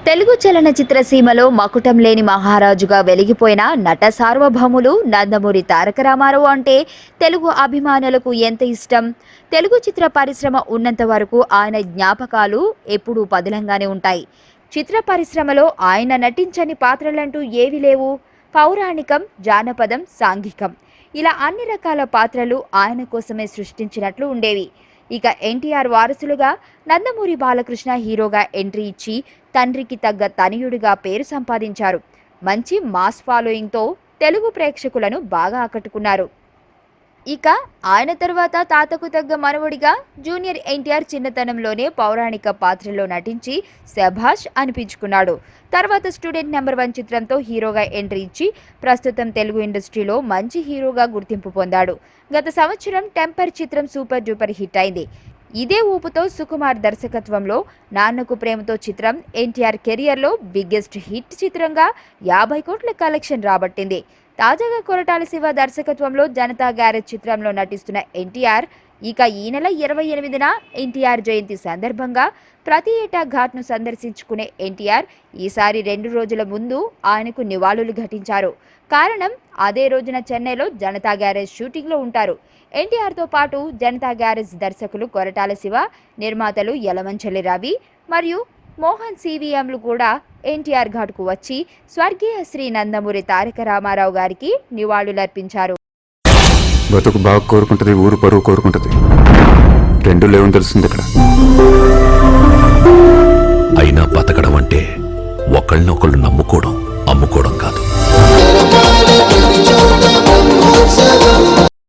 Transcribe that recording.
తెలుగు చలనచిత్ర సీమలో మకుటం లేని మహారాజుగా వెలిగిపోయిన నట సార్వభౌములు నందమూరి తారక రామారావు అంటే తెలుగు అభిమానులకు ఎంత ఇష్టం. తెలుగు చిత్ర పరిశ్రమ ఉన్నంత వరకు ఆయన జ్ఞాపకాలు ఎప్పుడూ పదిలంగానే ఉంటాయి. చిత్ర పరిశ్రమలో ఆయన నటించని పాత్రలంటూ ఏవి లేవు. పౌరాణికం, జానపదం, సాంఘికం ఇలా అన్ని రకాల పాత్రలు ఆయన కోసమే సృష్టించినట్లు ఉండేవి. ఇక ఎన్టీఆర్ వారసులుగా నందమూరి బాలకృష్ణ హీరోగా ఎంట్రీ ఇచ్చి తండ్రికి తగ్గ తనయుడిగా పేరు సంపాదించారు. మంచి మాస్ ఫాలోయింగ్తో తెలుగు ప్రేక్షకులను బాగా ఆకట్టుకున్నారు. ఇక ఆయన తర్వాత తాతకు తగ్గ మనవడిగా జూనియర్ ఎన్టీఆర్ చిన్నతనంలోనే పౌరాణిక పాత్రలో నటించి శభాష్ అనిపించుకున్నాడు. తర్వాత స్టూడెంట్ నెంబర్ 1 చిత్రంతో హీరోగా ఎంట్రీ ఇచ్చి ప్రస్తుతం తెలుగు ఇండస్ట్రీలో మంచి హీరోగా గుర్తింపు పొందాడు. గత సంవత్సరం టెంపర్ చిత్రం సూపర్ డూపర్ హిట్ అయింది. ఇదే ఊపుతో సుకుమార్ దర్శకత్వంలో నాన్నకు ప్రేమతో చిత్రం ఎన్టీఆర్ కెరియర్లో బిగ్గెస్ట్ హిట్ చిత్రంగా 50 కోట్ల కలెక్షన్ రాబట్టింది. తాజాగా కొరటాల శివ దర్శకత్వంలో జనతా గ్యారేజ్ చిత్రంలో నటిస్తున్న ఎన్టీఆర్ ఇక ఈ నెల 28న ఎన్టీఆర్ జయంతి సందర్భంగా ప్రతి ఏటా ఘాట్ను సందర్శించుకునే ఎన్టీఆర్ ఈసారి 2 రోజుల ముందు ఆయనకు నివాళులు ఘటించారు. కారణం అదే రోజున చెన్నైలో జనతా గ్యారేజ్ షూటింగ్లో ఉంటారు. ఎన్టీఆర్తో పాటు జనతా గ్యారేజ్ దర్శకులు కొరటాల శివ, నిర్మాతలు యలమంచలి రవి మరియు మోహన్ సివిఎంలు కూడా ఎన్టీఆర్ ఘాట్కు వచ్చి స్వర్గీయ శ్రీ నందమూరి తారక రామారావు గారికి నివాళులర్పించారు. బతుకు బాగా కోరుకుంటది, ఊరు పరువు కోరుకుంటది. రెండు లేవని తెలుస్తుంది ఇక్కడ. అయినా బతకడం అంటే ఒకళ్ళనొకళ్ళు నమ్ముకోవడం, అమ్ముకోవడం కాదు.